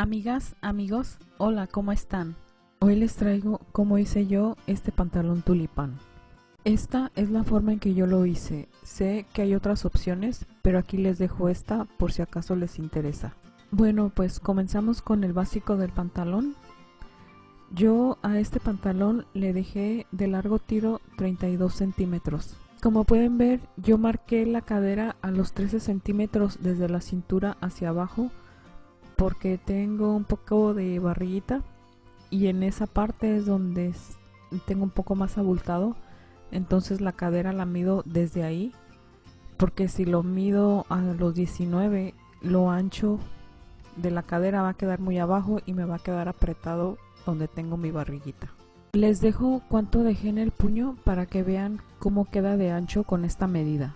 Amigas, amigos, hola, ¿cómo están? Hoy les traigo cómo hice yo este pantalón tulipán. Esta es la forma en que yo lo hice. Sé que hay otras opciones, pero aquí les dejo esta por si acaso les interesa. Bueno, pues comenzamos con el básico del pantalón. Yo a este pantalón le dejé de largo tiro 32 centímetros. Como pueden ver, yo marqué la cadera a los 13 centímetros desde la cintura hacia abajo porque tengo un poco de barriguita y en esa parte es donde tengo un poco más abultado, entonces la cadera la mido desde ahí, porque si lo mido a los 19, lo ancho de la cadera va a quedar muy abajo y me va a quedar apretado donde tengo mi barriguita. Les dejo cuánto dejé en el puño para que vean cómo queda de ancho con esta medida.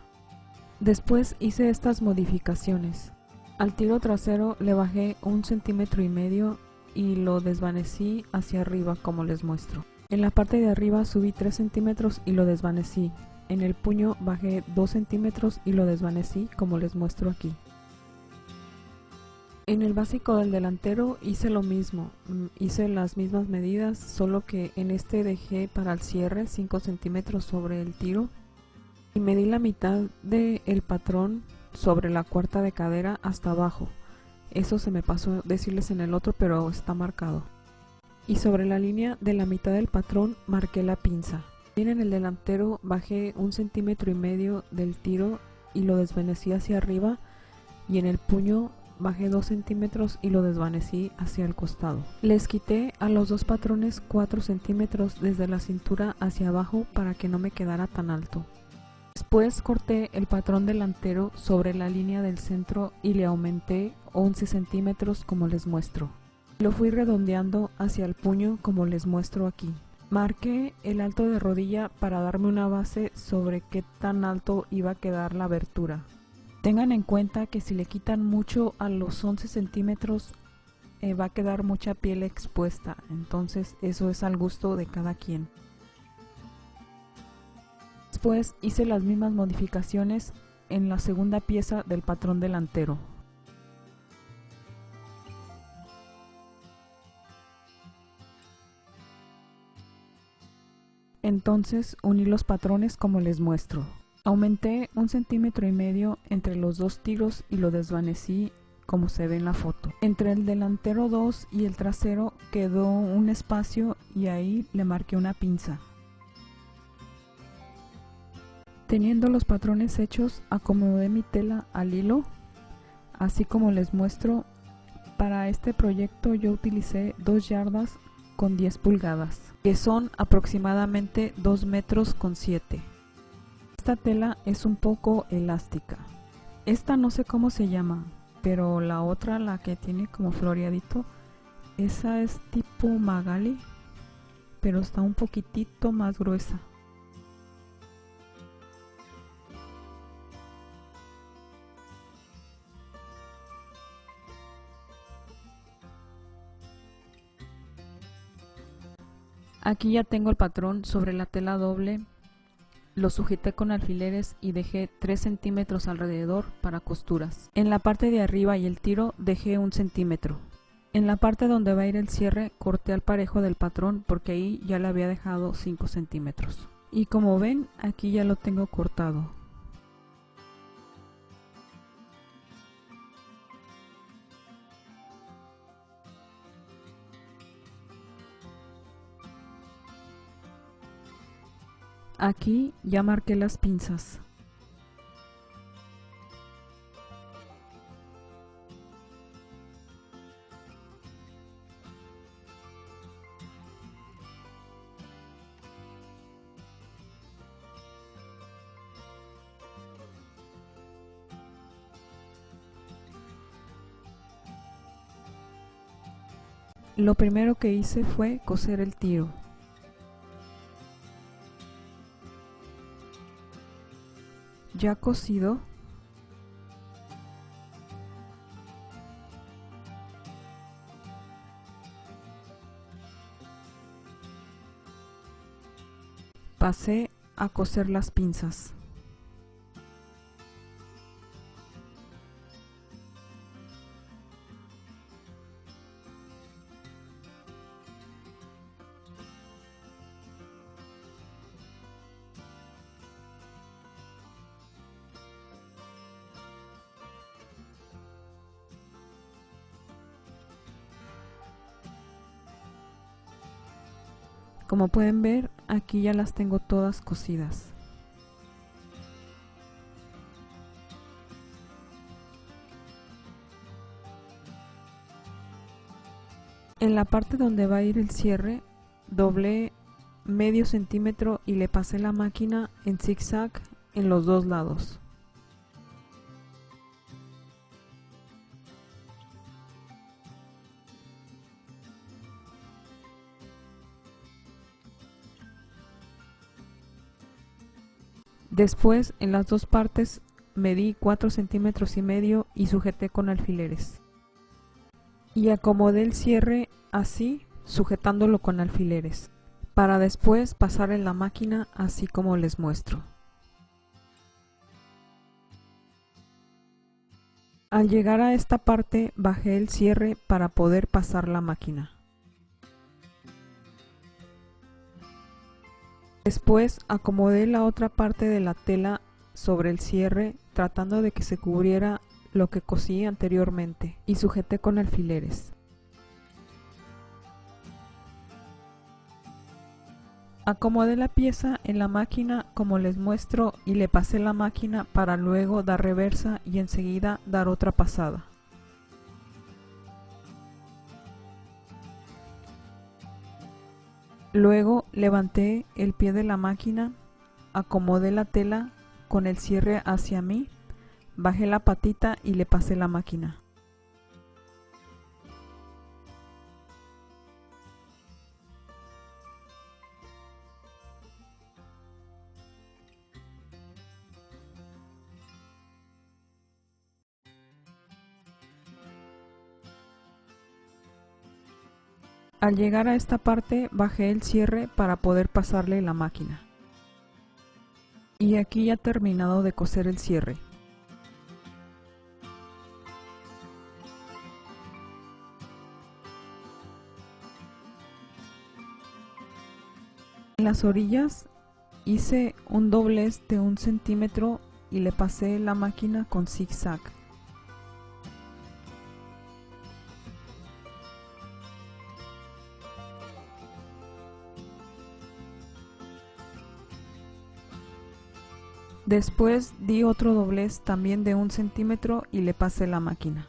Después hice estas modificaciones. Al tiro trasero le bajé 1,5 centímetros y lo desvanecí hacia arriba como les muestro. En la parte de arriba subí 3 centímetros y lo desvanecí. En el puño bajé 2 centímetros y lo desvanecí como les muestro aquí. En el básico del delantero hice lo mismo, hice las mismas medidas, solo que en este dejé para el cierre 5 centímetros sobre el tiro y medí la mitad del patrón sobre la cuarta de cadera hasta abajo. Eso se me pasó decirles en el otro, pero está marcado. Y sobre la línea de la mitad del patrón marqué la pinza. Bien, en el delantero bajé 1,5 centímetros del tiro y lo desvanecí hacia arriba, y en el puño bajé 2 centímetros y lo desvanecí hacia el costado. Les quité a los dos patrones 4 centímetros desde la cintura hacia abajo para que no me quedara tan alto. Después corté el patrón delantero sobre la línea del centro y le aumenté 11 centímetros como les muestro. Lo fui redondeando hacia el puño como les muestro aquí. Marqué el alto de rodilla para darme una base sobre qué tan alto iba a quedar la abertura. Tengan en cuenta que si le quitan mucho a los 11 centímetros va a quedar mucha piel expuesta, entonces eso es al gusto de cada quien. Después hice las mismas modificaciones en la segunda pieza del patrón delantero. Entonces uní los patrones como les muestro. Aumenté 1,5 centímetros entre los dos tiros y lo desvanecí como se ve en la foto. Entre el delantero 2 y el trasero quedó un espacio y ahí le marqué una pinza. Teniendo los patrones hechos, acomodé mi tela al hilo, así como les muestro. Para este proyecto yo utilicé 2 yardas con 10 pulgadas, que son aproximadamente 2 metros con 7. Esta tela es un poco elástica. Esta no sé cómo se llama, pero la otra, la que tiene como floreadito, esa es tipo Magali, pero está un poquitito más gruesa. Aquí ya tengo el patrón sobre la tela doble, lo sujeté con alfileres y dejé 3 centímetros alrededor para costuras. En la parte de arriba y el tiro dejé 1 centímetro. En la parte donde va a ir el cierre corté al parejo del patrón porque ahí ya le había dejado 5 centímetros. Y como ven, aquí ya lo tengo cortado. Aquí ya marqué las pinzas. Lo primero que hice fue coser el tiro. Ya cosido, pasé a coser las pinzas. Como pueden ver, aquí ya las tengo todas cosidas. En la parte donde va a ir el cierre, doblé medio centímetro y le pasé la máquina en zigzag en los dos lados. Después, en las dos partes, medí 4 centímetros y medio y sujeté con alfileres. Y acomodé el cierre así, sujetándolo con alfileres, para después pasar en la máquina así como les muestro. Al llegar a esta parte, bajé el cierre para poder pasar la máquina. Después acomodé la otra parte de la tela sobre el cierre, tratando de que se cubriera lo que cosí anteriormente, y sujeté con alfileres. Acomodé la pieza en la máquina como les muestro y le pasé la máquina para luego dar reversa y enseguida dar otra pasada. Luego levanté el pie de la máquina, acomodé la tela con el cierre hacia mí, bajé la patita y le pasé la máquina. Al llegar a esta parte bajé el cierre para poder pasarle la máquina. Y aquí ya he terminado de coser el cierre. En las orillas hice un doblez de 1 centímetro y le pasé la máquina con zigzag. Después di otro doblez también de 1 centímetro y le pasé la máquina.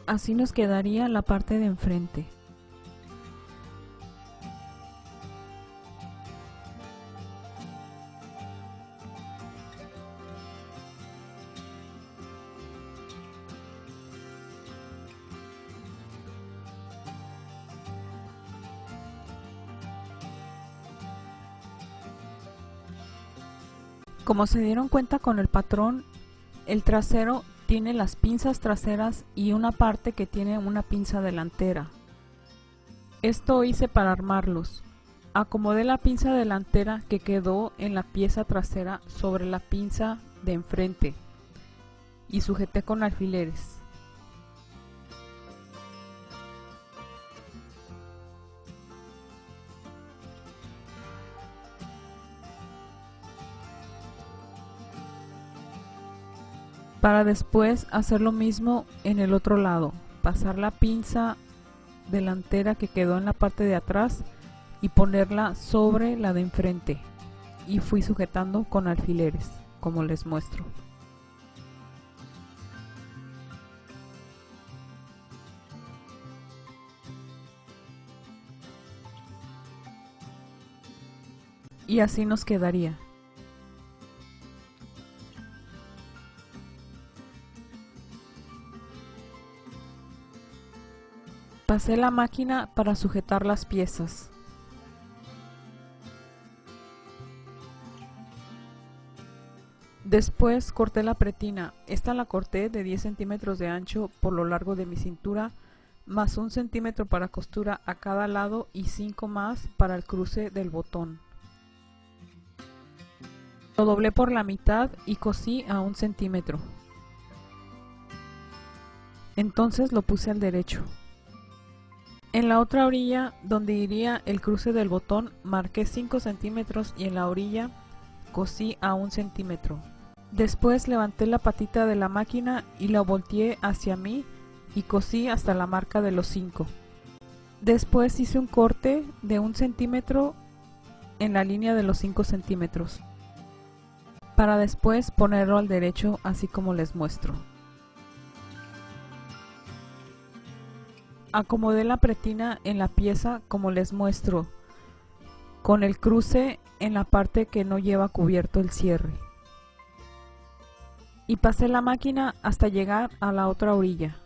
Así nos quedaría la parte de enfrente. Como se dieron cuenta con el patrón, el trasero tiene las pinzas traseras y una parte que tiene una pinza delantera. Esto hice para armarlos. Acomodé la pinza delantera que quedó en la pieza trasera sobre la pinza de enfrente y sujeté con alfileres. Para después hacer lo mismo en el otro lado, pasar la pinza delantera que quedó en la parte de atrás y ponerla sobre la de enfrente, y fui sujetando con alfileres, como les muestro. Y así nos quedaría. Pasé la máquina para sujetar las piezas. Después corté la pretina. Esta la corté de 10 centímetros de ancho por lo largo de mi cintura, más 1 centímetro para costura a cada lado y 5 más para el cruce del botón. Lo doblé por la mitad y cosí a 1 centímetro. Entonces lo puse al derecho. En la otra orilla, donde iría el cruce del botón, marqué 5 centímetros y en la orilla cosí a 1 centímetro. Después levanté la patita de la máquina y la volteé hacia mí y cosí hasta la marca de los 5. Después hice un corte de 1 centímetro en la línea de los 5 centímetros, para después ponerlo al derecho así como les muestro. Acomodé la pretina en la pieza como les muestro, con el cruce en la parte que no lleva cubierto el cierre. Y pasé la máquina hasta llegar a la otra orilla.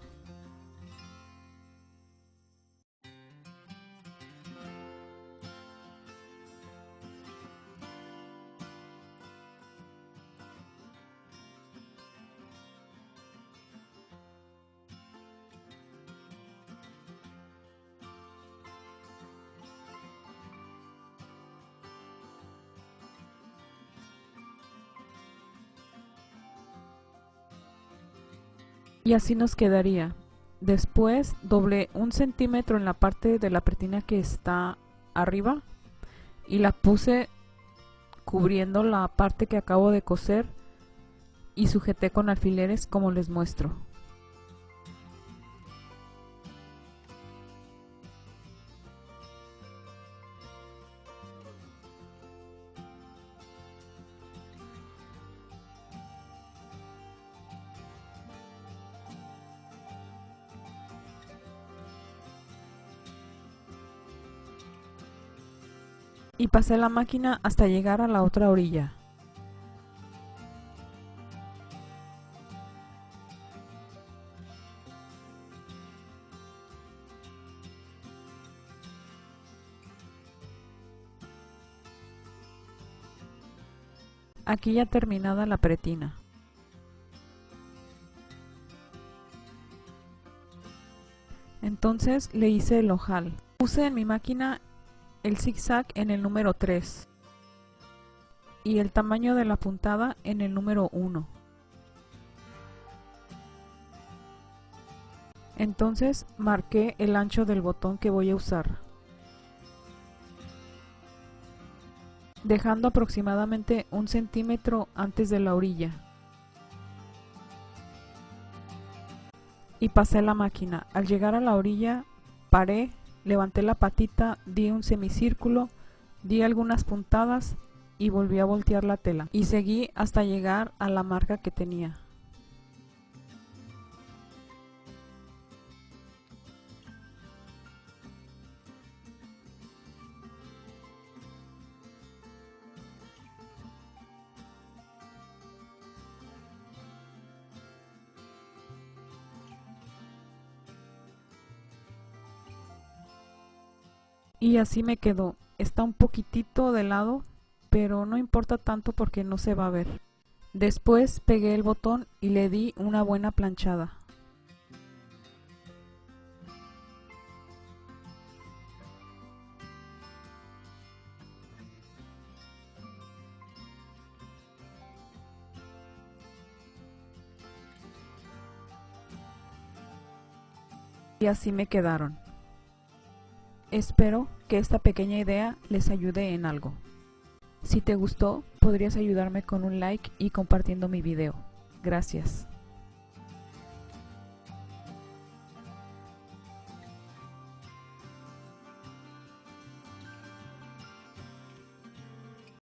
Y así nos quedaría. Después doblé 1 centímetro en la parte de la pretina que está arriba y la puse cubriendo la parte que acabo de coser y sujeté con alfileres como les muestro. Y pasé la máquina hasta llegar a la otra orilla. Aquí ya terminada la pretina. Entonces le hice el ojal. Puse en mi máquina el zigzag en el número 3 y el tamaño de la puntada en el número 1. Entonces marqué el ancho del botón que voy a usar, dejando aproximadamente 1 centímetro antes de la orilla. Y pasé la máquina. Al llegar a la orilla, paré, levanté la patita, di un semicírculo, di algunas puntadas y volví a voltear la tela. Y seguí hasta llegar a la marca que tenía. Y así me quedó. Está un poquitito de lado, pero no importa tanto porque no se va a ver. Después pegué el botón y le di una buena planchada. Y así me quedaron. Espero que esta pequeña idea les ayude en algo. Si te gustó, podrías ayudarme con un like y compartiendo mi video. Gracias.